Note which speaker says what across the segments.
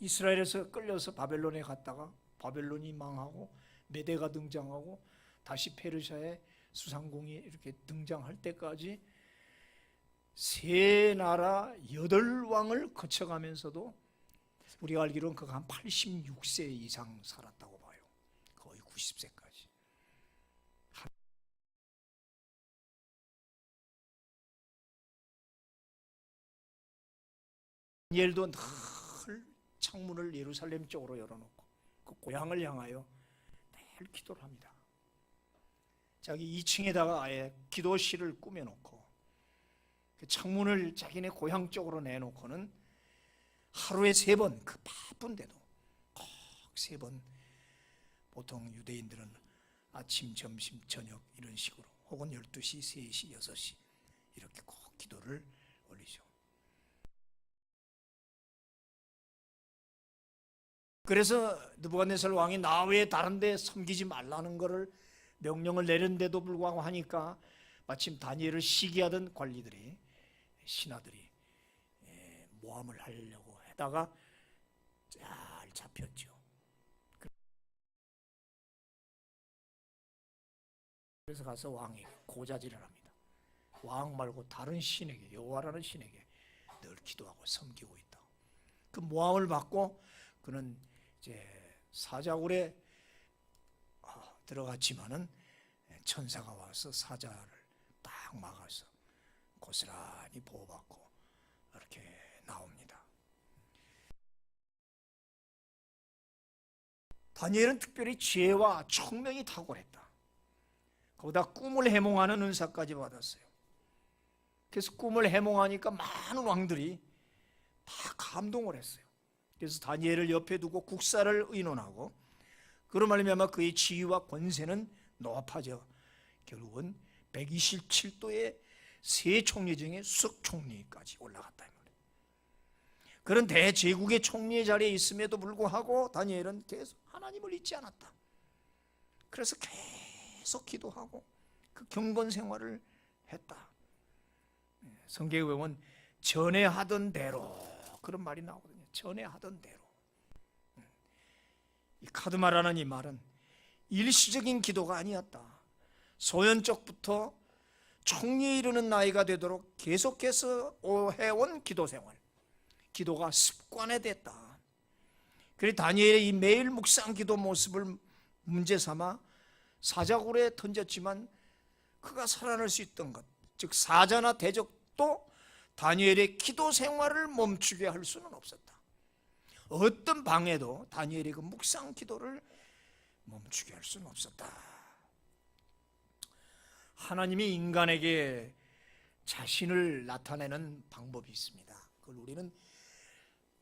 Speaker 1: 이스라엘에서 끌려서 바벨론에 갔다가 바벨론이 망하고 메대가 등장하고 다시 페르시아의 수상궁이 이렇게 등장할 때까지 세 나라 8왕을 거쳐가면서도 우리가 알기로는 그가 한 86세 이상 살았다고 봐요. 거의 90세까지. 다니엘도 늘 창문을 예루살렘 쪽으로 열어놓고 그 고향을 향하여 늘 기도를 합니다. 자기 2층에다가 아예 기도실을 꾸며놓고 그 창문을 자기네 고향 쪽으로 내놓고는 하루에 3번, 그 바쁜데도 꼭 3번, 보통 유대인들은 아침, 점심, 저녁 이런 식으로 혹은 12시, 3시, 6시 이렇게 꼭 기도를 올리죠. 그래서 느부갓네살 왕이 나 외에 다른 데 섬기지 말라는 것을 명령을 내렸는데도 불구하고 하니까 마침 다니엘을 시기하던 관리들이, 신하들이 모함을 하려고 하다가 잘 잡혔죠. 그래서 가서 왕에게 고자질을 합니다. 왕 말고 다른 신에게, 여호와라는 신에게 늘 기도하고 섬기고 있다. 그 모함을 받고 그는 이제 사자굴에 들어갔지만은 천사가 와서 사자를 딱 막아서 고스란히 보호받고 이렇게 나옵니다. 다니엘은 특별히 지혜와 총명이 탁월했다. 거기다 꿈을 해몽하는 은사까지 받았어요. 그래서 꿈을 해몽하니까 많은 왕들이 다 감동을 했어요. 그래서 다니엘을 옆에 두고 국사를 의논하고 그런 말미암아 그의 지위와 권세는 높아져 결국은 127도의 세 총리 중에 수석 총리까지 올라갔다. 그런 대제국의 총리의 자리에 있음에도 불구하고 다니엘은 계속 하나님을 잊지 않았다. 그래서 계속 기도하고 그 경건 생활을 했다. 성경에 보면 전에 하던 대로 그런 말이 나오거든요. 전에 하던 대로. 이 카드마라는 이 말은 일시적인 기도가 아니었다. 소년적부터 총리에 이르는 나이가 되도록 계속해서 해온 기도 생활, 기도가 습관화됐다. 그래서 다니엘의 이 매일 묵상 기도 모습을 문제 삼아 사자굴에 던졌지만 그가 살아날 수 있던 것, 즉 사자나 대적도 다니엘의 기도 생활을 멈추게 할 수는 없었다. 어떤 방해도 다니엘의 그 묵상 기도를 멈추게 할 수는 없었다. 하나님이 인간에게 자신을 나타내는 방법이 있습니다. 그걸 우리는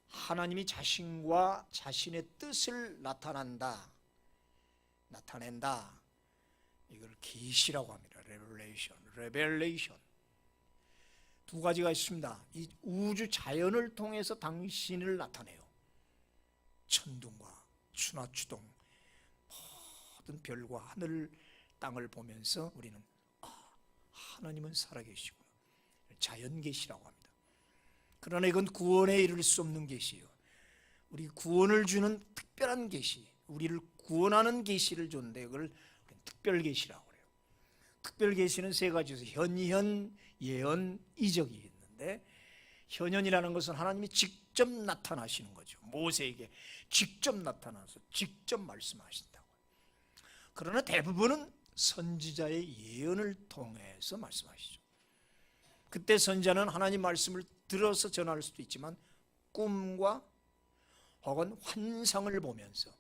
Speaker 1: 하나님이 자신과 자신의 뜻을 나타낸다. 이걸 계시라고 합니다. 레벨레이션. 두 가지가 있습니다. 이 우주 자연을 통해서 당신을 나타내요. 천둥과 추나 추동, 모든 별과 하늘 땅을 보면서 우리는 하나님은 살아계시구나. 자연 계시라고 합니다. 그러나 이건 구원에 이를 수 없는 계시예요. 우리 구원을 주는 특별한 계시, 우리를 구원하는 계시를 줬는데 이걸 특별 계시라고 그래요. 특별 계시는 세 가지에서 현현, 예언, 이적이 있는데 현현이라는 것은 하나님이 직접 나타나시는 거죠. 모세에게 직접 나타나서 직접 말씀하신다고. 그러나 대부분은 선지자의 예언을 통해서 말씀하시죠. 그때 선지자는 하나님 말씀을 들어서 전할 수도 있지만 꿈과 혹은 환상을 보면서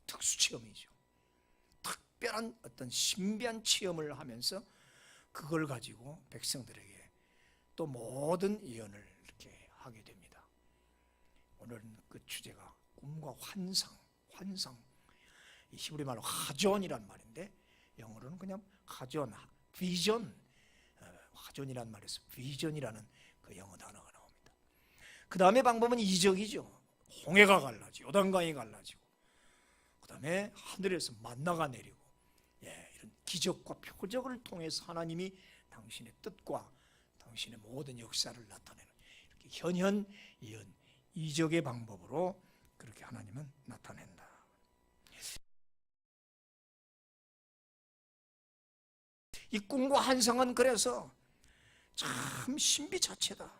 Speaker 1: 특수체험이죠. 특별한 어떤 신비한 체험을 하면서 그걸 가지고 백성들에게 또 모든 예언을 이렇게 하게 됩니다. 오늘은 그 주제가 꿈과 환상. 히브리 말로 하존이란 말인데 영어로는 그냥 하존, 비전, 하존이란 말에서 비전이라는 그 영어 단어가 나옵니다. 그 다음에 방법은 이적이죠. 홍해가 갈라지고 요단강이 갈라지고 그 다음에 하늘에서 만나가 내리고 이런 기적과 표적을 통해서 하나님이 당신의 뜻과 당신의 모든 역사를 나타내는 이렇게 현현, 예언, 이적의 방법으로 그렇게 이 꿈과 환상은 그래서 참 신비 자체다.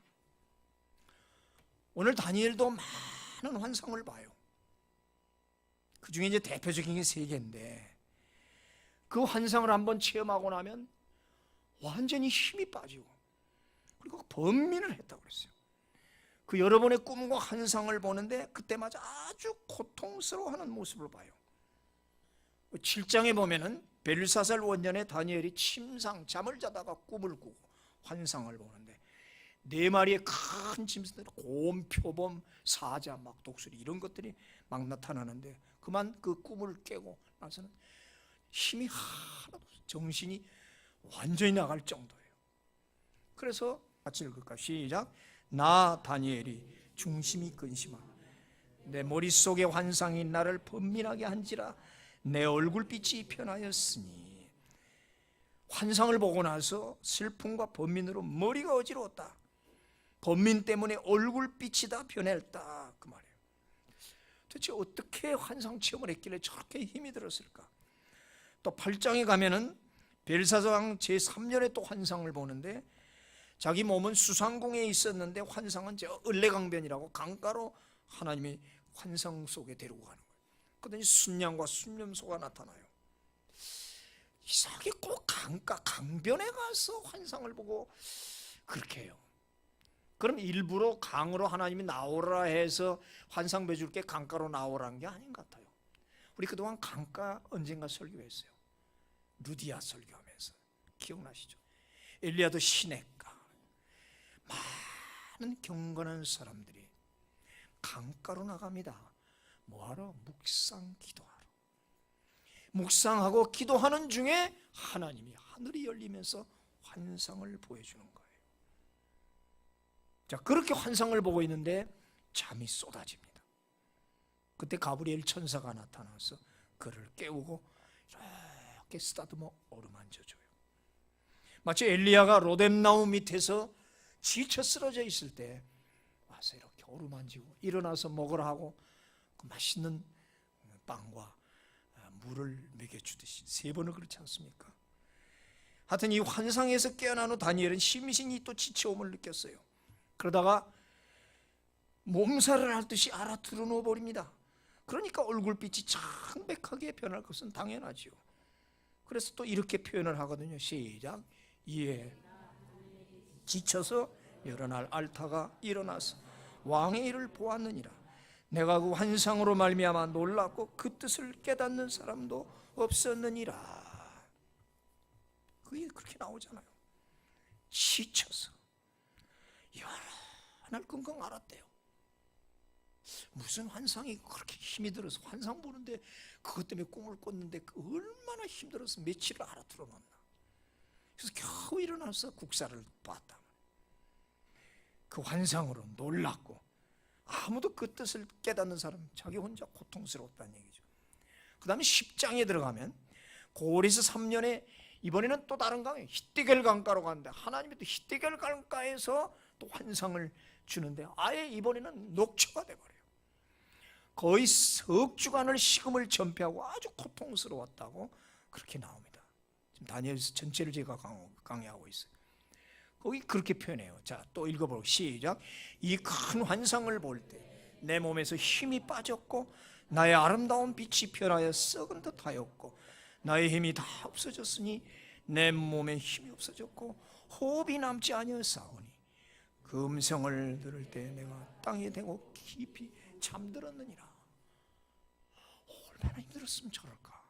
Speaker 1: 오늘 다니엘도 많은 환상을 봐요. 그 중에 이제 대표적인 게 3개인데 그 환상을 한번 체험하고 나면 완전히 힘이 빠지고 그리고 번민을 했다고 그랬어요. 그 여러분의 꿈과 환상을 보는데 그때마다 아주 고통스러워하는 모습을 봐요. 7장에 보면은 벨사살 원년에 다니엘이 침상 잠을 자다가 꿈을 꾸고 환상을 보는데 4마리의 큰 짐승들, 곰, 표범, 사자, 막 독수리 이런 것들이 막 나타나는데 그만 그 꿈을 깨고 나서는 힘이 하나도 없어요. 정신이 완전히 나갈 정도예요. 그래서 같이 읽을까? 시작. 나 다니엘이 중심이 근심하고 내 머릿속에 환상이 나를 번민하게 한지라 내 얼굴빛이 변하였으니 환상을 보고 나서 슬픔과 번민으로 머리가 어지러웠다. 번민 때문에 얼굴빛이 다 변했다 그 말이에요. 도대체 어떻게 환상 체험을 했길래 저렇게 힘이 들었을까? 또 8장에 가면은 벨사장 제3년에 또 환상을 보는데 자기 몸은 수상궁에 있었는데 환상은 저 을레강변이라고 강가로 하나님이 환상 속에 데리고 가는 거예요. 그러더니 순양과 순념소가 나타나요. 이상하게 꼭 강가 강변에 가서 환상을 보고 그렇게 해요. 그럼 일부러 강으로 하나님이 나오라 해서 환상 보여줄게 강가로 나오라는 게 아닌 것 같아요. 우리 그동안 강가 언젠가 설교했어요. 루디아 설교하면서 기억나시죠? 엘리야도 시냇가 많은 경건한 사람들이 강가로 나갑니다. 뭐하러? 묵상 기도하러. 묵상하고 기도하는 중에 하나님이 하늘이 열리면서 환상을 보여주는 거예요. 자, 그렇게 환상을 보고 있는데 잠이 쏟아집니다. 그때 가브리엘 천사가 나타나서 그를 깨우고 이렇게 쓰다듬어 어루만져줘요. 마치 엘리야가 로뎀나무 밑에서 지쳐 쓰러져 있을 때 와서 이렇게 어루만지고 일어나서 먹으라 하고 그 맛있는 빵과 물을 먹여주듯이 3번을 그렇지 않습니까? 하여튼 이 환상에서 깨어난 후 다니엘은 심신이 또 지쳐옴을 느꼈어요. 그러다가 몸살을 앓듯이 알아들어 누워버립니다. 그러니까 얼굴빛이 창백하게 변할 것은 당연하지요. 그래서 또 이렇게 표현을 하거든요. 시작. 이에 지쳐서 여러 날 앓다가 일어나서 왕의 일을 보았느니라. 내가 그 환상으로 말미암아 놀랐고 그 뜻을 깨닫는 사람도 없었느니라. 그게 그렇게 나오잖아요. 지쳐서 여러 날 끙끙 앓았대요. 무슨 환상이 그렇게 힘이 들어서 환상 보는데 그것 때문에 꿈을 꿨는데 얼마나 힘들어서 며칠을 알아들어 놨나. 그래서 겨우 일어나서 국사를 봤다. 그 환상으로 놀랐고 아무도 그 뜻을 깨닫는 사람 자기 혼자 고통스러웠다는 얘기죠. 그 다음에 10장에 들어가면 고레스 3년에 이번에는 또 다른 강에 히데겔 강가로 가는데 하나님이 또 히데겔 강가에서 또 환상을 주는데 아예 이번에는 녹초가 돼버려요. 거의 석 주간을 식음을 전폐하고 아주 고통스러웠다고 그렇게 나옵니다. 지금 다니엘서 전체를 제가 강의하고 있어요. 거기 그렇게 표현해요. 자, 또 읽어보고 시작. 이 큰 환상을 볼 때 내 몸에서 힘이 빠졌고 나의 아름다운 빛이 변하여 썩은 듯 하였고 나의 힘이 다 없어졌으니 내 몸에 힘이 없어졌고 호흡이 남지 아니하사오니 그 음성을 들을 때 내가 땅에 대고 깊이 잠들었느니라. 얼마나 힘들었으면 저럴까?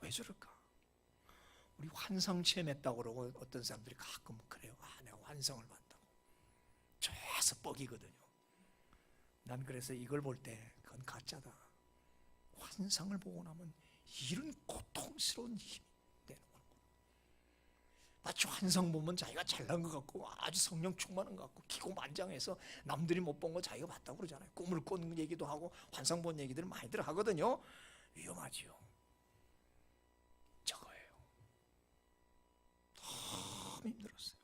Speaker 1: 왜 저럴까? 우리 환상 체험했다고 그러고 어떤 사람들이 가끔 그래요. 내가 환상을 봤다고. 좋아서 뻑이거든요. 난 그래서 이걸 볼 때 그건 가짜다. 환상을 보고 나면 이런 고통스러운 힘이 되는 거고. 마치 환상 보면 자기가 잘난 것 같고 아주 성령 충만한 것 같고 기고만장해서 남들이 못 본 거 자기가 봤다고 그러잖아요. 꿈을 꾼 얘기도 하고 환상 본 얘기들을 많이들 하거든요. 위험하지요. 저거예요. 너무 힘들었어요.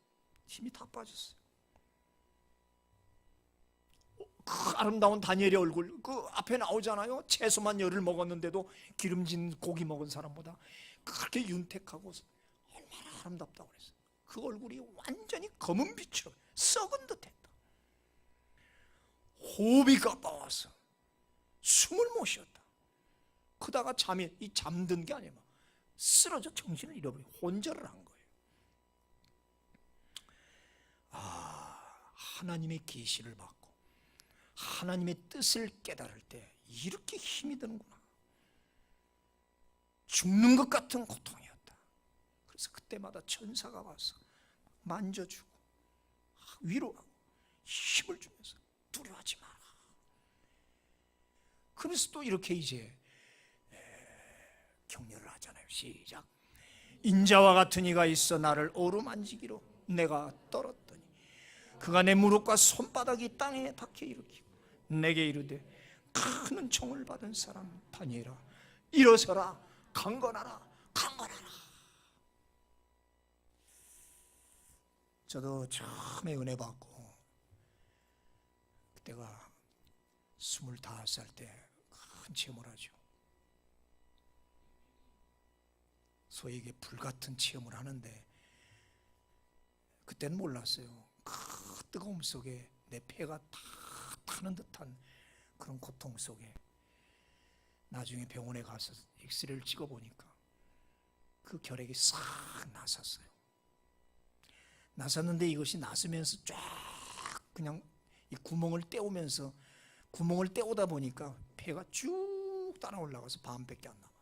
Speaker 1: 힘이 다 빠졌어요. 그 아름다운 다니엘의 얼굴 그 앞에 나오잖아요. 채소만 열을 먹었는데도 기름진 고기 먹은 사람보다 그렇게 윤택하고 얼마나 아름답다고 그랬어요. 그 얼굴이 완전히 검은 빛으로 썩은 듯했다. 호흡이 가빠와서 숨을 못 쉬었다. 그다가 잠든 게 아니라 쓰러져 정신을 잃어버리고 혼절을 한 거예요. 하나님의 계시를 받고 하나님의 뜻을 깨달을 때 이렇게 힘이 드는구나. 죽는 것 같은 고통이었다. 그래서 그때마다 천사가 와서 만져주고 위로하고 힘을 주면서 두려워하지 마라. 그래서 또 이렇게 이제 격려를 하잖아요. 시작. 인자와 같은 이가 있어 나를 어루만지기로 내가 떨었더니 그가 내 무릎과 손바닥이 땅에 닿게 일으키고 내게 이르되 큰 은총을 받은 사람 다니엘아 일어서라 강건하라 강건하라. 저도 처음에 은혜 받고 그때가 25살 때 큰 체험을 하죠. 소위 이게 불같은 체험을 하는데 그때는 몰랐어요. 그 뜨거움 속에 내 폐가 다 타는 듯한 그런 고통 속에 나중에 병원에 가서 엑스레이를 찍어보니까 그 결핵이 싹 나섰어요. 나섰는데 이것이 나서면서 쫙 그냥 이 구멍을 때우면서 구멍을 때우다 보니까 폐가 쭉 따라 올라가서 반밖에 안 나와요.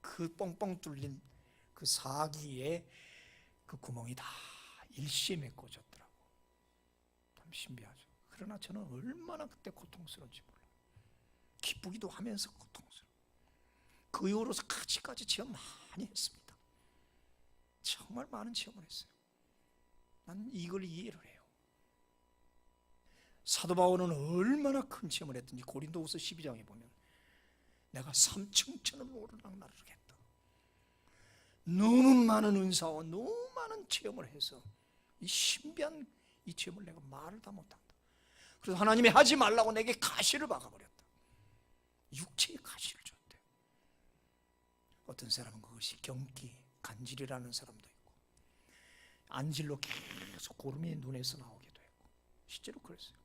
Speaker 1: 그 뻥뻥 뚫린 그 사기에 그 구멍이 다 일시에 꽂혔더라고. 참 신비하죠. 그러나 저는 얼마나 그때 고통스러운지 몰라요. 기쁘기도 하면서 고통스러워. 그 이후로서 까지까지 체험 많이 했습니다. 정말 많은 체험을 했어요. 난 이걸 이해를 해요. 사도 바울은 얼마나 큰 체험을 했든지 고린도후서 12장에 보면 내가 3층천을 오르락내리락했다. 너무 많은 은사와 너무 많은 체험을 해서 이 신비한 이 체험을 내가 말을 다 못한다. 그래서 하나님이 하지 말라고 내게 가시를 박아버렸다. 육체의 가시를 줬대. 어떤 사람은 그것이 경기, 간질이라는 사람도 있고 안질로 계속 고름이 눈에서 나오기도 했고 실제로 그랬어요.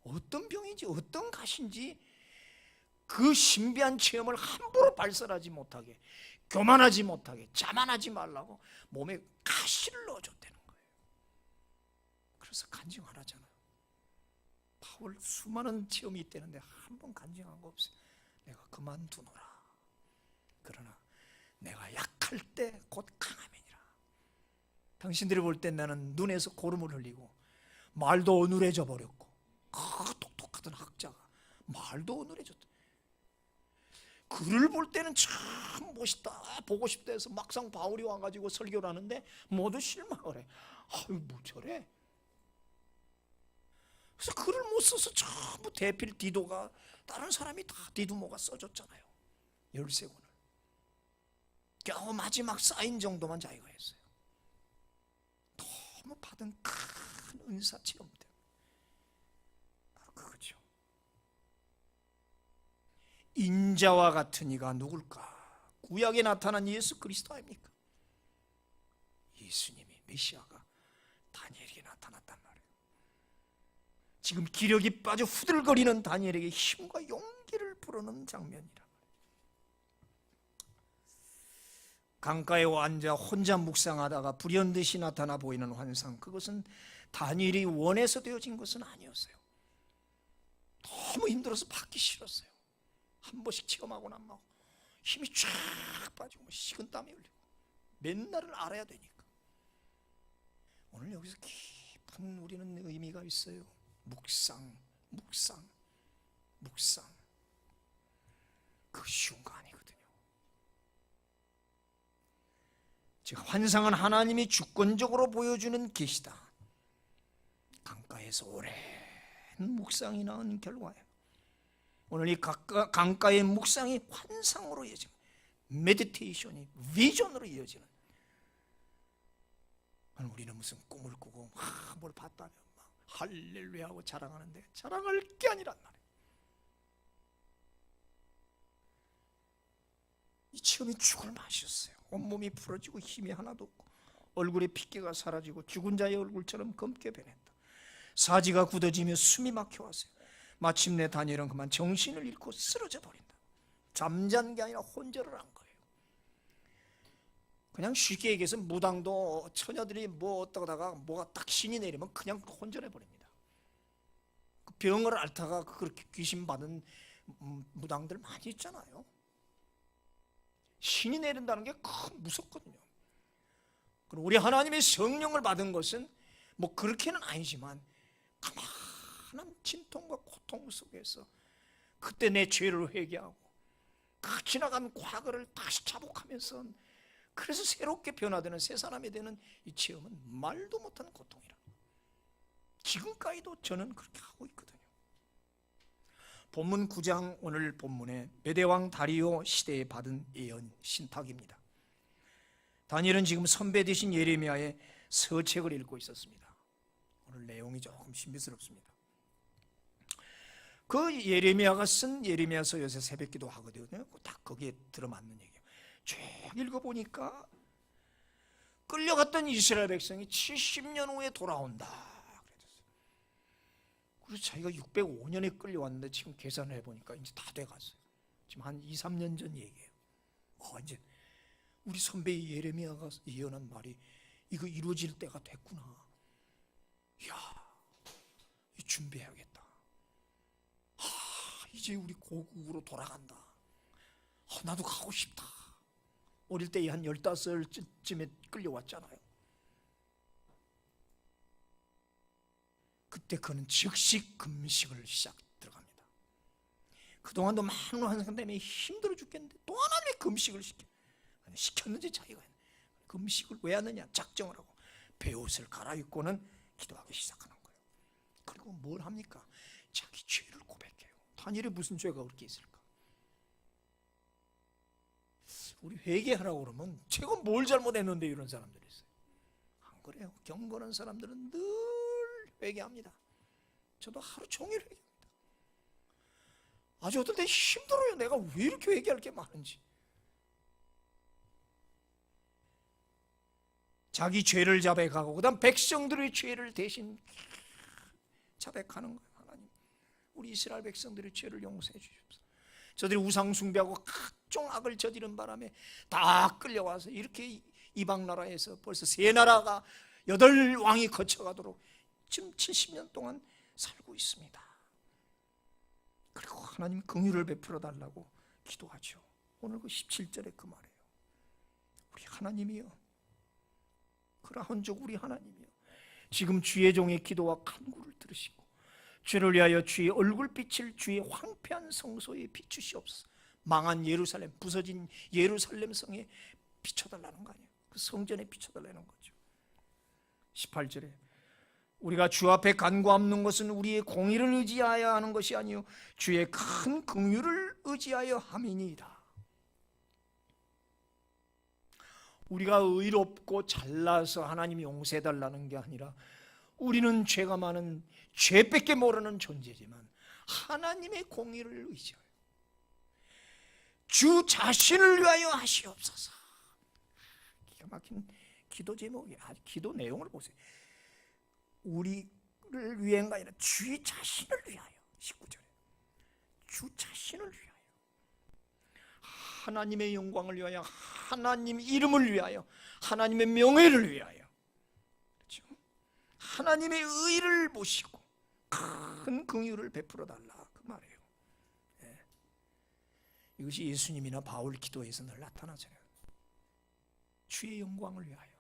Speaker 1: 어떤 병인지 어떤 가시인지 그 신비한 체험을 함부로 발설하지 못하게 교만하지 못하게 자만하지 말라고 몸에 가시를 넣어줬다는 거예요. 그래서 간증하라잖아요. 바울 수많은 체험이 있다는데 한 번 간증한 거 없어요. 내가 그만두노라. 그러나 내가 약할 때 곧 강함이니라. 당신들이 볼 땐 나는 눈에서 고름을 흘리고 말도 어눌해져 버렸고 그 똑똑하던 학자가 말도 어눌해졌다. 글을 볼 때는 참 멋있다 보고 싶다 해서 막상 바울이 와가지고 설교를 하는데 모두 실망을 해. 아유 뭐 저래. 그래서 글을 못 써서 전부 대필 디도가 다른 사람이 다 디두모가 써줬잖아요. 13권을 겨우 마지막 사인 정도만 자기가 했어요. 너무 받은 큰 은사 체험들 바로 그거죠. 인자와 같은 이가 누굴까? 구약에 나타난 예수 그리스도 아닙니까? 예수님이 메시아가 다니엘에게 나타났단 말이에요. 지금 기력이 빠져 후들거리는 다니엘에게 힘과 용기를 불어넣는 장면이라. 강가에 앉아 혼자 묵상하다가 불현듯이 나타나 보이는 환상, 그것은 다니엘이 원해서 되어진 것은 아니었어요. 너무 힘들어서 받기 싫었어요. 한 번씩 체험하고 나면 막 힘이 쫙 빠지고 식은땀이 흘리고 맨날을 알아야 되니까. 오늘 여기서 깊은 우리는 의미가 있어요. 묵상. 그 쉬운 거 아니거든요. 즉 환상은 하나님이 주권적으로 보여주는 계시다. 강가에서 오랜 묵상이 낳은 결과예요. 오늘 이 강가의 묵상이 환상으로 이어지는, 메디테이션이 비전으로 이어지는. 우리는 무슨 꿈을 꾸고 뭘 봤다면 막 할렐루야하고 자랑하는데 자랑할 게 아니란 말이에요. 이 체험이 죽을 맛이었어요. 온몸이 부러지고 힘이 하나도 없고 얼굴에 핏기가 사라지고 죽은 자의 얼굴처럼 검게 변했다. 사지가 굳어지며 숨이 막혀왔어요. 마침내 다니엘은 그만 정신을 잃고 쓰러져 버린다. 잠잔 게 아니라 혼절을 한 거예요. 그냥 쉽게 얘기해서 무당도 처녀들이 뭐 어떠다가 뭐가 딱 신이 내리면 그냥 혼절해 버립니다. 그 병을 앓다가 그렇게 귀신 받은 무당들 많이 있잖아요. 신이 내린다는 게 무섭거든요. 그럼 우리 하나님의 성령을 받은 것은 뭐 그렇게는 아니지만 가만한 진통과 고통 속에서 그때 내 죄를 회개하고 그 지나간 과거를 다시 자복하면서 그래서 새롭게 변화되는 새 사람이 되는 이 체험은 말도 못하는 고통이라. 지금까지도 저는 그렇게 하고 있거든요. 본문 9장 오늘 본문에 메대왕 다리오 시대에 받은 예언 신탁입니다. 다니엘은 지금 선배 되신 예레미야의 서책을 읽고 있었습니다. 오늘 내용이 조금 신비스럽습니다. 그 예레미야가 쓴 예레미야서 요새 새벽기도 하거든요. 딱 거기에 들어맞는 얘기예요. 쭉 읽어보니까 끌려갔던 이스라엘 백성이 70년 후에 돌아온다 그랬어요. 그래서 자기가 605년에 끌려왔는데 지금 계산을 해보니까 이제 다 돼갔어요. 지금 한 2, 3년 전 얘기예요. 이제 우리 선배 예레미야가 예언한 말이 이거 이루어질 때가 됐구나. 이야, 준비해야겠다. 이제 우리 고국으로 돌아간다. 나도 가고 싶다. 어릴 때 한 15살쯤에 끌려왔잖아요. 그때 그는 즉시 금식을 들어갑니다. 그동안도 많은 환상 때문에 힘들어 죽겠는데 또 하나님의 금식을 시켰는지 자기가 금식을 왜 하느냐 작정을 하고 베옷을 갈아입고는 기도하기 시작하는 거예요. 그리고 뭘 합니까? 자기 죄를 고백해요. 다니엘이 무슨 죄가 그렇게 있을까? 우리 회개하라고 그러면 제가 뭘 잘못했는데 이런 사람들이 있어요. 안 그래요. 경건한 사람들은 늘 회개합니다. 저도 하루 종일 회개합니다. 아주 어떨 때 힘들어요. 내가 왜 이렇게 회개할 게 많은지. 자기 죄를 자백하고 그 다음 백성들의 죄를 대신 자백하는 거예요. 하나님, 우리 이스라엘 백성들의 죄를 용서해 주십시오. 저들이 우상 숭배하고 각종 악을 저지른 바람에 다 끌려와서 이렇게 이방 나라에서 벌써 3나라가 8왕이 거쳐가도록 지금 70년 동안 살고 있습니다. 그리고 하나님 긍휼을 베풀어 달라고 기도하죠. 오늘 그 17절에 그 말이에요. 우리 하나님이요, 그라운족 우리 하나님이요, 지금 주의 종의 기도와 간구를 들으시고 죄를 위하여 주의 얼굴빛을 주의 황폐한 성소에 비추시옵소서. 망한 예루살렘, 부서진 예루살렘 성에 비춰달라는 거 아니에요. 그 성전에 비춰달라는 거죠. 18절에 우리가 주 앞에 간구하는 것은 우리의 공의를 의지하여 하는 것이 아니요 주의 큰 긍휼을 의지하여 함이니이다. 우리가 의롭고 잘나서 하나님이 용서해달라는 게 아니라 우리는 죄가 많은 죄밖에 모르는 존재지만 하나님의 공의를 의지해요. 주 자신을 위하여 하시옵소서. 기가 막힌 기도 제목이에요. 기도 내용을 보세요. 우리를 위한가 아니라 주 자신을 위하여. 19절에 주 자신을 위하여, 하나님의 영광을 위하여, 하나님 이름을 위하여, 하나님의 명예를 위하여, 그렇죠? 하나님의 의를 모시고 큰 긍휼을 베풀어 달라 그 말이에요. 예. 이것이 예수님이나 바울 기도에서 늘 나타나잖아요. 주의 영광을 위하여,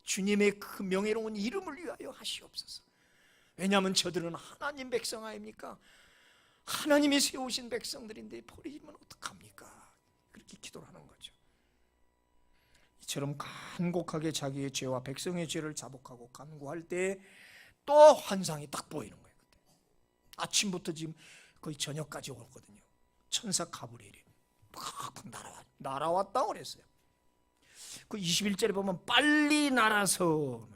Speaker 1: 주님의 그 명예로운 이름을 위하여 하시옵소서. 왜냐하면 저들은 하나님 백성 아닙니까? 하나님이 세우신 백성들인데 버리면 어떡합니까? 그렇게 기도를 하는 거죠. 이처럼 간곡하게 자기의 죄와 백성의 죄를 자복하고 간구할 때 또 환상이 딱 보이는 거예요. 그때 아침부터 지금 거의 저녁까지 오거든요. 천사 가브리엘이 날아왔다고 그랬어요. 그 21절에 보면 빨리 날아서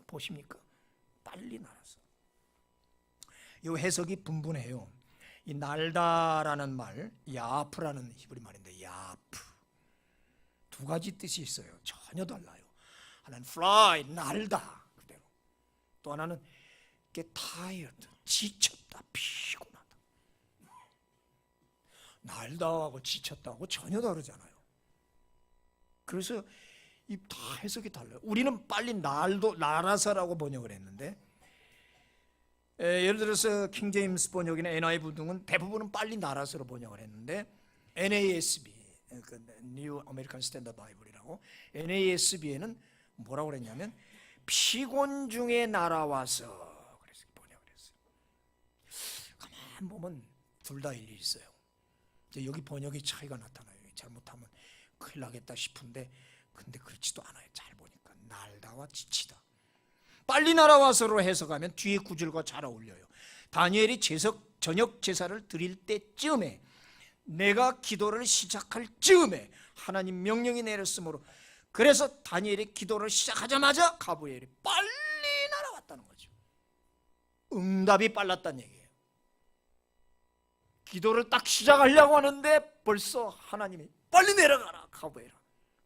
Speaker 1: 보십니까? 빨리 날아서. 이 해석이 분분해요. 이 날다라는 말, 야프라는 히브리 말인데 야프 두 가지 뜻이 있어요. 전혀 달라요. 하나는 fly, 날다 그대로. 또 하나는 get tired, 지쳤다, 피곤하다. 날다하고 지쳤다하고 전혀 다르잖아요. 그래서 이 다 해석이 달라요. 우리는 빨리 날아서라고 번역을 했는데, 예를 들어서 킹제임스 번역이나 NIV 등은 대부분은 빨리 날아서로 번역을 했는데, NASB, 그 New American Standard Bible이라고, NASB에는 뭐라고 그랬냐면 피곤 중에 날아와서 그래서 번역을 했어요. 가만 보면 둘 다 일리 있어요. 이제 여기 번역의 차이가 나타나요. 잘못하면 큰일 나겠다 싶은데, 근데 그렇지도 않아요. 잘 보니까 날다와 지치다. 빨리 날아와서로 해석하면 뒤에 구절과 잘 어울려요. 다니엘이 저녁 제사를 드릴 때쯤에, 내가 기도를 시작할 즈음에 하나님 명령이 내렸으므로, 그래서 다니엘이 기도를 시작하자마자 가브리엘이 빨리 날아왔다는 거죠. 응답이 빨랐다는 얘기예요. 기도를 딱 시작하려고 하는데 벌써 하나님이 빨리 내려가라 가브리엘아,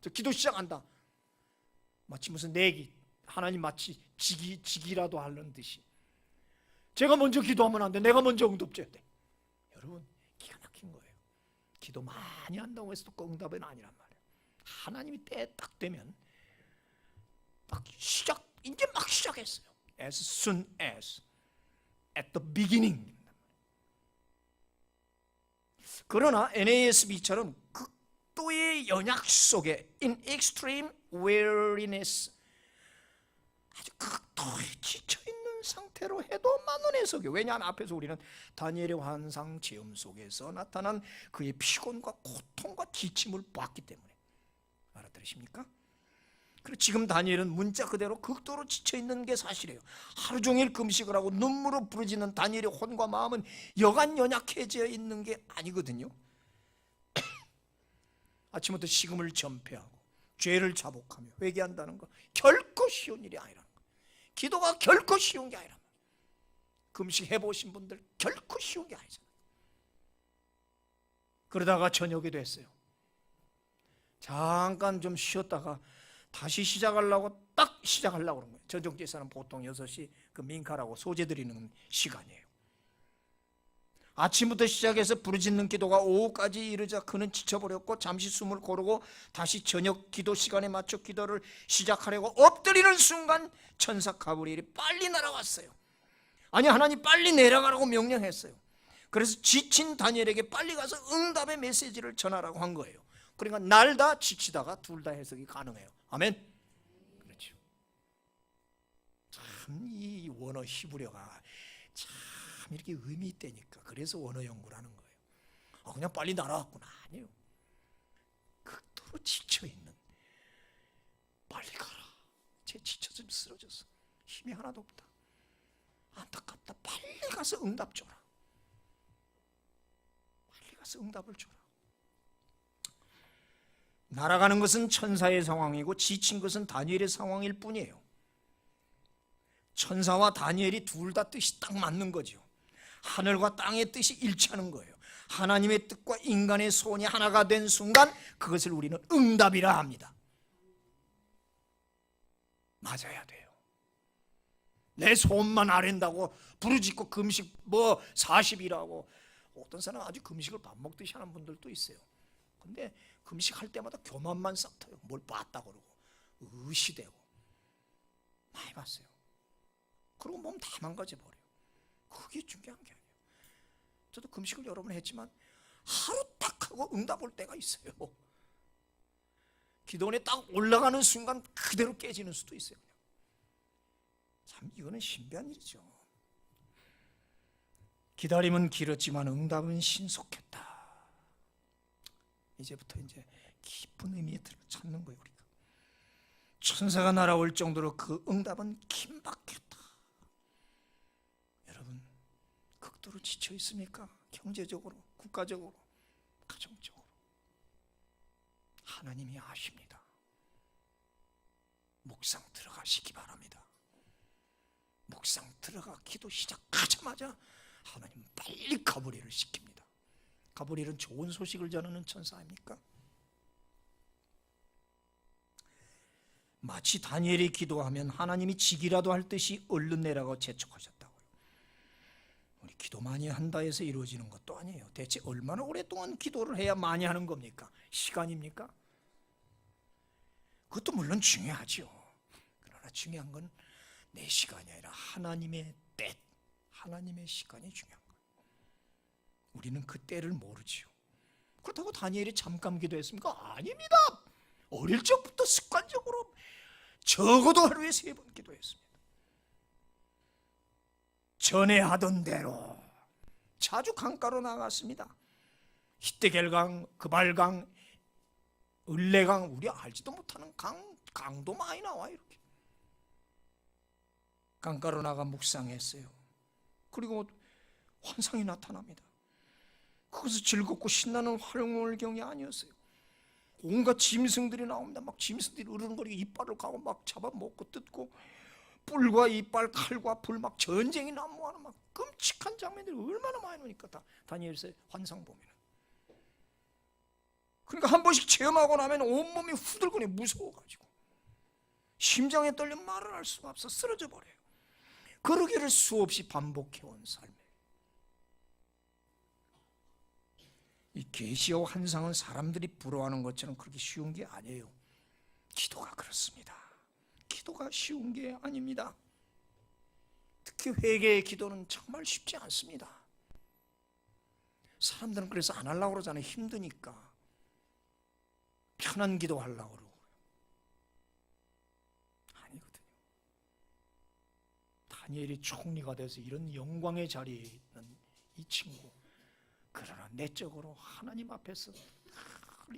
Speaker 1: 저 기도 시작한다. 마치 무슨 내기, 하나님 마치 지기라도 하는 듯이 제가 먼저 기도하면 안 돼, 내가 먼저 응답줘야 돼. 여러분, 기가 막힌 거예요. 기도 많이 한다고 해서 또 응답은 아니란 말이에요. 하나님이 때 딱 되면 딱 이제 막 시작했어요. As soon as, at the beginning. 그러나 NASB처럼 극도의 연약 속에 in extreme weariness, 아주 극도의 지쳐있는 상태로 해도 맞는 해석이에요. 왜냐하면 앞에서 우리는 다니엘의 환상 체험 속에서 나타난 그의 피곤과 고통과 지침을 봤기 때문에. 알아들으십니까? 그리고 지금 다니엘은 문자 그대로 극도로 지쳐있는 게 사실이에요. 하루 종일 금식을 하고 눈물로 부르짖는 다니엘의 혼과 마음은 여간 연약해져 있는 게 아니거든요. 아침부터 식음을 전폐하고 죄를 자복하며 회개한다는 거 결코 쉬운 일이 아니라는 거. 기도가 결코 쉬운 게 아니란 말이에요. 금식 해보신 분들 결코 쉬운 게 아니잖아요. 그러다가 저녁이 됐어요. 잠깐 좀 쉬었다가 다시 시작하려고 딱 시작하려고 그런 거예요. 저녁 제사는 보통 6시 그 민카라고 소재 드리는 시간이에요. 아침부터 시작해서 부르짖는 기도가 오후까지 이르자 그는 지쳐버렸고 잠시 숨을 고르고 다시 저녁 기도 시간에 맞춰 기도를 시작하려고 엎드리는 순간 천사 가브리엘이 빨리 날아왔어요. 아니, 하나님 빨리 내려가라고 명령했어요. 그래서 지친 다니엘에게 빨리 가서 응답의 메시지를 전하라고 한 거예요. 그러니까 날다 지치다가 둘 다 해석이 가능해요. 아멘. 그렇죠. 참 이 원어 히브리어가 참 이렇게 의미 있다니까. 그래서 원어 연구를 하는 거예요. 그냥 빨리 날아왔구나. 아니에요. 극도로 지쳐있는, 빨리 가라, 쟤 지쳐서 쓰러졌어, 힘이 하나도 없다, 안타깝다, 빨리 가서 응답 줘라, 빨리 가서 응답을 줘라. 날아가는 것은 천사의 상황이고 지친 것은 다니엘의 상황일 뿐이에요. 천사와 다니엘이 둘 다 뜻이 딱 맞는 거죠. 하늘과 땅의 뜻이 일치하는 거예요. 하나님의 뜻과 인간의 소원이 하나가 된 순간 그것을 우리는 응답이라 합니다. 맞아야 돼요. 내 소원만 아랜다고 부르짖고 금식 40일하고, 어떤 사람은 아주 금식을 밥 먹듯이 하는 분들도 있어요. 근데 금식할 때마다 교만만 싹터요. 뭘 봤다 그러고 의시되고 많이 봤어요. 그리고 몸 다 망가져버려요. 그게 중요한 게 아니에요. 저도 금식을 여러 번 했지만 하루 딱 하고 응답 올 때가 있어요. 기도원에 딱 올라가는 순간 그대로 깨지는 수도 있어요. 참 이거는 신비한 일이죠. 기다림은 길었지만 응답은 신속했다. 이제부터 이제 깊은 의미를 찾는 거예요. 우리가 천사가 날아올 정도로 그 응답은 긴박했다. 여러분, 극도로 지쳐 있습니까? 경제적으로, 국가적으로, 가정적으로. 하나님이 아십니다. 묵상 들어가시기 바랍니다. 묵상 들어가 기도 시작하자마자 하나님 빨리 가브리엘을 시킵니다. 가브리엘은 좋은 소식을 전하는 천사 아닙니까? 마치 다니엘이 기도하면 하나님이 지기라도 할 듯이 얼른 내라고 재촉하셨다고요. 우리 기도 많이 한다 해서 이루어지는 것도 아니에요. 대체 얼마나 오랫동안 기도를 해야 많이 하는 겁니까? 시간입니까? 그것도 물론 중요하죠. 그러나 중요한 건 내 시간이 아니라 하나님의 때, 하나님의 시간이 중요한 거예요. 우리는 그 때를 모르지요. 그렇다고 다니엘이 잠깐 기도했습니까? 아닙니다. 어릴 적부터 습관적으로 적어도 하루에 3번 기도했습니다. 전에 하던 대로 자주 강가로 나갔습니다. 히데겔강, 그발강, 을레강, 우리 알지도 못하는 강도 많이 나와. 이렇게 강가로 나가 묵상했어요. 그리고 환상이 나타납니다. 그것은 즐겁고 신나는 활용월경이 아니었어요. 온갖 짐승들이 나옵니다. 막 짐승들이 으르렁거리고 이빨을 가고 막 잡아먹고 뜯고, 뿔과 이빨, 칼과 불, 막 전쟁이 난무하는 막 끔찍한 장면들이 얼마나 많이 나오니까 다니엘서의 환상 보면. 그러니까 한 번씩 체험하고 나면 온몸이 후들거리 무서워가지고 심장에 떨려 말을 할 수가 없어 쓰러져 버려요. 그러기를 수없이 반복해온 삶이에요. 이 계시와 환상은 사람들이 부러워하는 것처럼 그렇게 쉬운 게 아니에요. 기도가 그렇습니다. 기도가 쉬운 게 아닙니다. 특히 회개의 기도는 정말 쉽지 않습니다. 사람들은 그래서 안 하려고 그러잖아요. 힘드니까. 편한 기도 하려고 그러고. 아니거든요. 다니엘이 총리가 돼서 이런 영광의 자리에 있는 이 친구, 그러나 내적으로 하나님 앞에서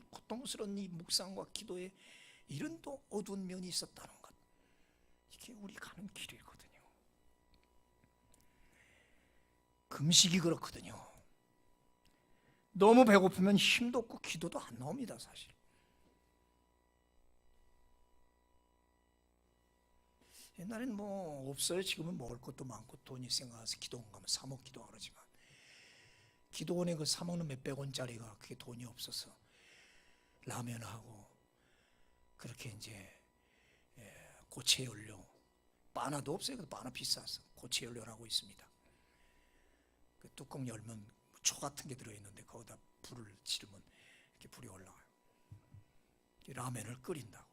Speaker 1: 고통스러운 이 묵상과 기도에 이런 또 어두운 면이 있었다는 것, 이게 우리 가는 길이거든요. 금식이 그렇거든요. 너무 배고프면 힘도 없고 기도도 안 나옵니다. 사실 옛날엔 뭐 없어요. 지금은 먹을 것도 많고 돈이 생각해서 기도원 가면 사 먹기도 하지만, 기도원에 그 사 먹는 몇백 원짜리가 그게 돈이 없어서 라면하고 그렇게 이제 고체 연료, 바나도 없어요. 바나 비싸서 고체 연료를 하고 있습니다. 그 뚜껑 열면 초 같은 게 들어있는데 거기다 불을 지르면 이렇게 불이 올라와요. 라면을 끓인다고요.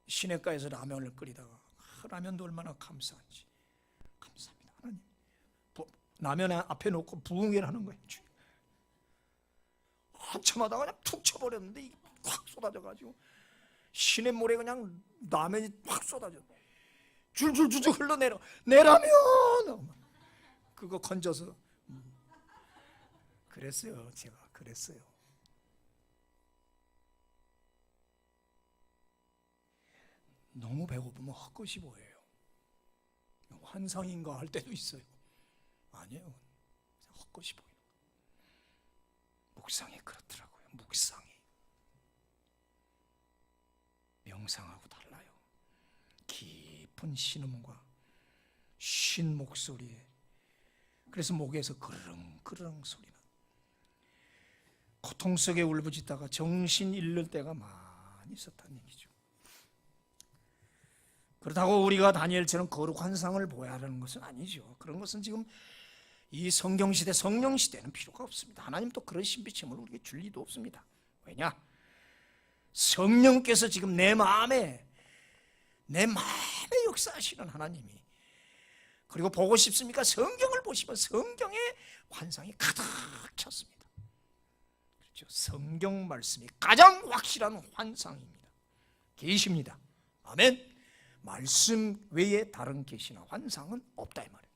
Speaker 1: 시내가에서 라면을 끓이다가 라면도 얼마나 감사한지. 감사합니다 하나님. 라면 앞에 놓고 부흥회를 하는 거예요. 한참 하다가 그냥 툭 쳐버렸는데 이게 확 쏟아져가지고 시냇물에 그냥 라면이 확 쏟아져 줄줄줄줄 흘러내려. 내 라면! 그거 건져서. 그랬어요. 제가 그랬어요. 너무 배고프면 헛것이 보여요. 환상인가 할 때도 있어요. 아니에요. 헛것이 보이는 거예요. 묵상이 그렇더라고요. 묵상이 명상하고 달라요. 깊은 신음과 쉰 목소리에, 그래서 목에서 그르릉 소리나, 고통 속에 울부짖다가 정신 잃을 때가 많이 있었다는 얘기죠. 그렇다고 우리가 다니엘처럼 거룩한 상을 보아야 하는 것은 아니죠. 그런 것은 지금 이 성경시대, 성령시대는 필요가 없습니다. 하나님 또 그런 신비체험을 우리에게 줄 리도 없습니다. 왜냐? 성령께서 지금 내 마음에 역사하시는 하나님이, 그리고 보고 싶습니까? 성경을 보시면 성경에 환상이 가득 찼습니다. 그렇죠? 성경 말씀이 가장 확실한 환상입니다. 계시입니다. 아멘. 말씀 외에 다른 계시나 환상은 없다 이 말이에요.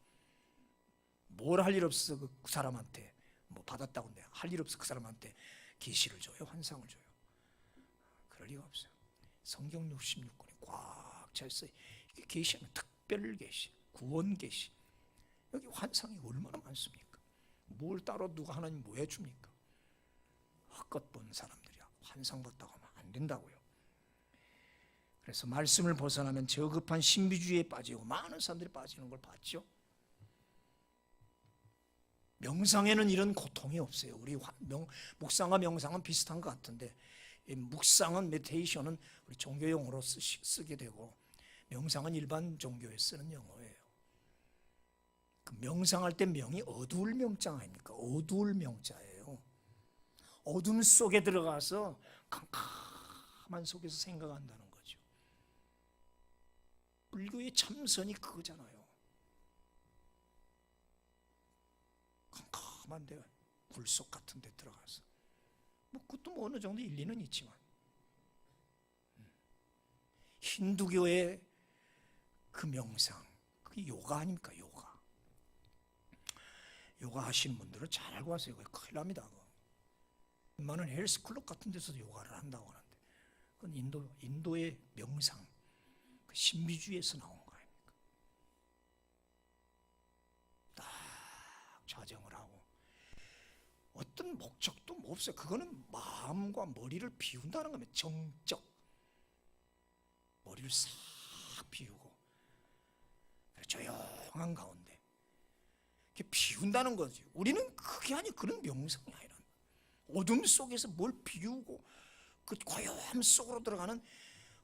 Speaker 1: 뭘 할 일 없어 그 사람한테 뭐 받았다고 한데 할 일 없어 그 사람한테 계시를 줘요, 환상을 줘요? 그럴 리가 없어요. 성경 66권에 꽉 차 있어요. 이게 계시는 특별 계시, 구원 계시. 여기 환상이 얼마나 많습니까? 뭘 따로 누가 하나님 뭐 해줍니까? 헛것 본 사람들이야 환상 봤다고 하면 안 된다고요. 그래서 말씀을 벗어나면 저급한 신비주의에 빠지고 많은 사람들이 빠지는 걸 봤죠. 명상에는 이런 고통이 없어요. 우리 묵상과 명상은 비슷한 것 같은데, 이 묵상은 메디테이션은 우리 종교 용어로 쓰게 되고, 명상은 일반 종교에 쓰는 용어예요. 그 명상할 때 명이 어두울 명자 아닙니까? 어두울 명자예요. 어둠 속에 들어가서 캄캄한 속에서 생각한다는 거죠. 불교의 참선이 그거잖아요. 캄캄한데 굴속 같은 데 들어가서 그것도 어느 정도 일리는 있지만, 힌두교의 그 명상, 그게 요가 아닙니까? 요가 하시는 분들은 잘 알고 하세요. 큰일 납니다. 웬만한 헬스클럽 같은 데서도 요가를 한다고 하는데, 그건 인도의 명상, 그 신비주의에서 나온 거 아닙니까? 딱 좌정을 하고 어떤 목적도 없어요. 그거는 마음과 머리를 비운다는 겁니다. 정적. 머리를 싹 비우고 조용한 가운데 이렇게 비운다는 거지. 우리는 그게 아니, 그런 명상이 아니라 어둠 속에서 뭘 비우고 그 고요함 속으로 들어가는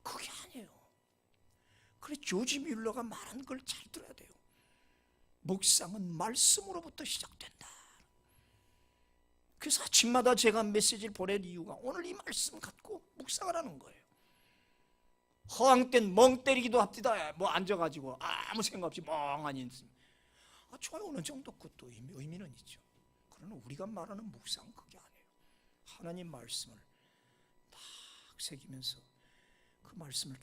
Speaker 1: 그게 아니에요. 그래 조지 뮬러가 말한 걸 잘 들어야 돼요. 묵상은 말씀으로부터 시작된다. 그래서 아침마다 제가 메시지를 보낼 이유가 오늘 이 말씀 갖고 묵상을 하는 거예요. 허황 땐 멍 때리기도 합디다. 앉아가지고 아무 생각 없이 멍하니 있으면 좋아요. 어느 정도 그것도 의미는 있죠. 그러나 우리가 말하는 묵상은 그게 아니에요. 하나님 말씀을 딱 새기면서 그 말씀을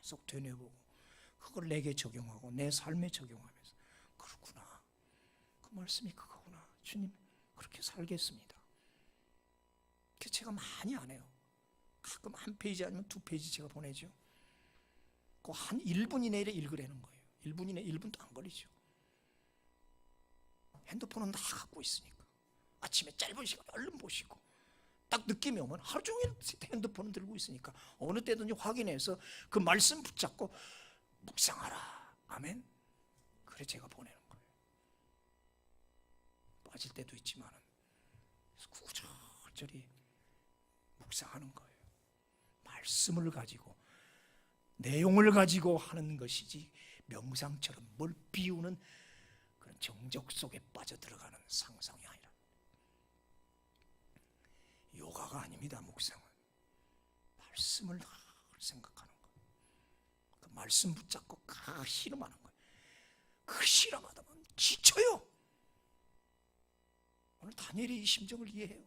Speaker 1: 계속 되뇌보고 그걸 내게 적용하고 내 삶에 적용하면서, 그렇구나, 그 말씀이 그거구나, 주님 그렇게 살겠습니다. 그래서 제가 많이 안 해요. 가끔 한 페이지 아니면 두 페이지 제가 보내죠. 그 한 1분 이내에 읽으라는 거예요. 1분 이내, 1분도 안 걸리죠. 핸드폰은 다 갖고 있으니까 아침에 짧은 시간 얼른 보시고, 딱 느낌이 오면 하루 종일 핸드폰을 들고 있으니까 어느 때든지 확인해서 그 말씀 붙잡고 묵상하라. 아멘. 그래 제가 보내는 거예요. 빠질 때도 있지만 구절절히 묵상하는 거예요. 말씀을 가지고 내용을 가지고 하는 것이지 명상처럼 뭘 비우는 그런 정적 속에 빠져들어가는 상상이 아니라, 요가가 아닙니다. 묵상은 말씀을 생각하는 거예요. 그 말씀 붙잡고 실험하는 거예요. 그 실험하다 보면 지쳐요. 오늘 다니엘의 이 심정을 이해해요.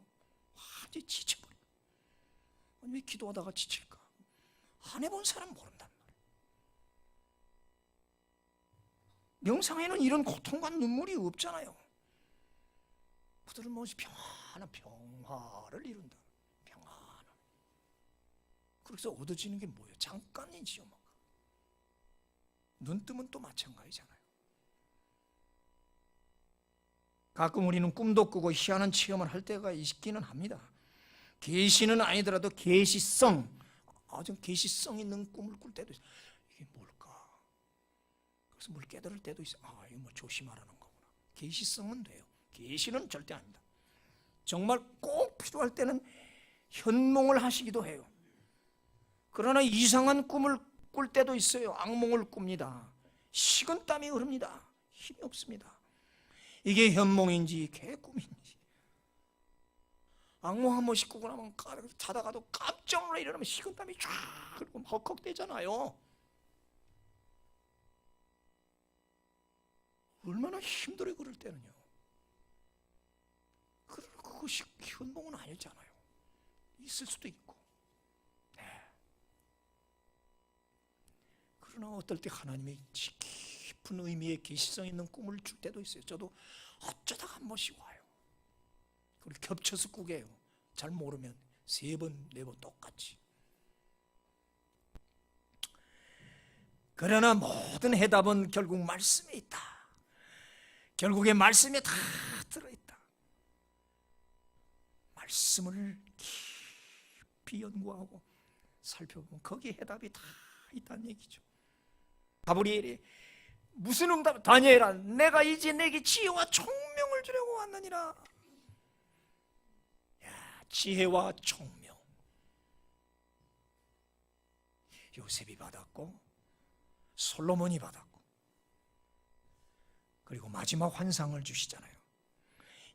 Speaker 1: 완전히 지쳐버려요. 왜 기도하다가 지칠까? 안 해본 사람 모른단 말이에요. 명상에는 이런 고통과 눈물이 없잖아요. 그들은 무엇이 평화를 이룬다. 평화를. 그래서 얻어지는 게 뭐예요? 잠깐이지요. 눈 뜨면 또 마찬가지잖아요. 가끔 우리는 꿈도 꾸고 희한한 체험을 할 때가 있기는 합니다. 계시는 아니더라도 계시성, 좀 계시성 있는 꿈을 꿀 때도 있어요. 이게 뭘까? 그래서 뭘 깨달을 때도 있어요. 이거 조심하라는 거구나. 계시성은 돼요. 계시는 절대 아닙니다. 정말 꼭 필요할 때는 현몽을 하시기도 해요. 그러나 이상한 꿈을 꿀 때도 있어요. 악몽을 꿉니다. 식은땀이 흐릅니다. 힘이 없습니다. 이게 현몽인지 개꿈인지. 악몽 한 번씩 꾸고 나면 자다가도 깜짝 놀라 일어나면 식은땀이 쫙 흐르고 헉헉대잖아요. 얼마나 힘들어요. 그럴 때는요. 그것이 현몽은 아니잖아요. 있을 수도 있고. 그러나 어떨 때 하나님이 깊은 의미의 계시성 있는 꿈을 줄 때도 있어요. 저도 어쩌다가 한 번씩 와요. 그리고 겹쳐서 꾸게요. 잘 모르면 3번, 4번 똑같이. 그러나 모든 해답은 결국 말씀에 있다. 결국에 말씀에 다 들어있다. 말씀을 깊이 연구하고 살펴보면 거기에 해답이 다 있다는 얘기죠. 가브리엘이 무슨 응답? 다니엘아, 내가 이제 내게 지혜와 총명을 주려고 왔느니라. 야, 지혜와 총명. 요셉이 받았고 솔로몬이 받았고, 그리고 마지막 환상을 주시잖아요.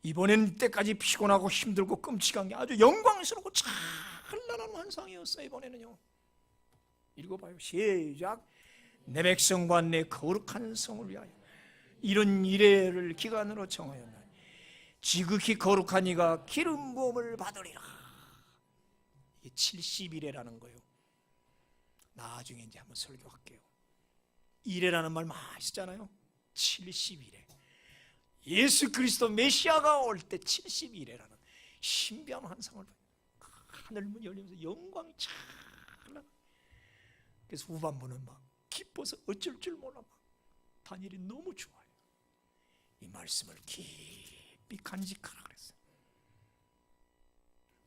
Speaker 1: 이번엔 이때까지 피곤하고 힘들고 끔찍한 게 아주 영광스럽고 찬란한 환상이었어요. 이번에는요. 읽어봐요. 시작. 내 백성과 내 거룩한 성을 위하여 이런 이래를 기간으로 정하였나니 지극히 거룩한 이가 기름 부음을 받으리라. 이게 70이래라는 거예요. 나중에 이제 한번 설교할게요. 이래라는 말 많이 쓰잖아요. 70이래. 예수 그리스도 메시아가 올 때 70이래라는 신비한 환상을 봐요. 하늘문 열리면서 영광이 찬란. 그래서 후반부는 막 기뻐서 어쩔 줄 몰라 막 다니엘이 너무 좋아요. 이 말씀을 깊이 간직하라 그랬어요.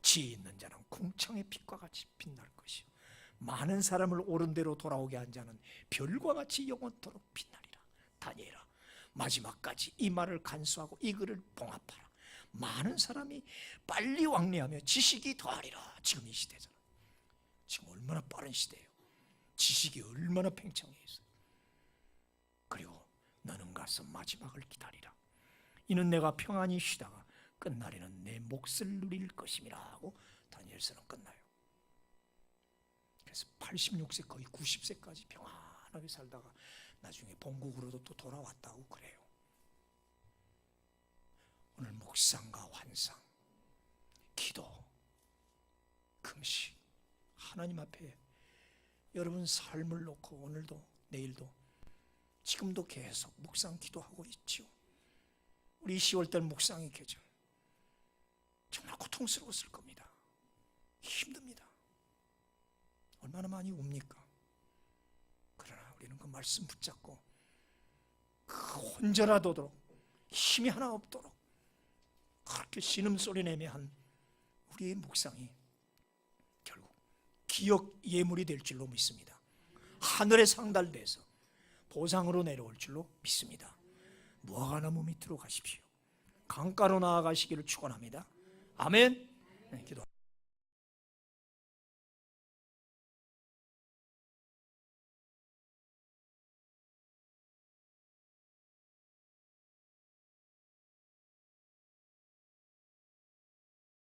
Speaker 1: 지혜 있는 자는 궁창의 빛과 같이 빛날 것이요 많은 사람을 옳은 대로 돌아오게 한 자는 별과 같이 영원토록 빛나리라. 다니엘아, 마지막까지 이 말을 간수하고 이 글을 봉합하라. 많은 사람이 빨리 왕래하며 지식이 더하리라. 지금 이 시대잖아. 지금 얼마나 빠른 시대예요. 지식이 얼마나 팽창해 있어요. 그리고 너는 가서 마지막을 기다리라. 이는 내가 평안히 쉬다가 끝날에는 내 몫을 누릴 것임이라 하고 다니엘서는 끝나요. 그래서 86세 거의 90세까지 평안하게 살다가 나중에 본국으로도 또 돌아왔다고 그래요. 오늘 묵상과 환상, 기도, 금식, 하나님 앞에 여러분 삶을 놓고 오늘도 내일도 지금도 계속 묵상 기도하고 있지요. 우리 10월달 묵상의 계절 정말 고통스러웠을 겁니다. 힘듭니다. 얼마나 많이 웁니까? 그러나 우리는 그 말씀 붙잡고 그 혼자라도 힘이 하나 없도록 그렇게 신음소리 내며 한 우리의 묵상이 결국 기억 예물이 될 줄로 믿습니다. 하늘에 상달돼서 보상으로 내려올 줄로 믿습니다. 무화과나무 밑으로 가십시오. 강가로 나아가시기를 축원합니다. 아멘. 네, 기도.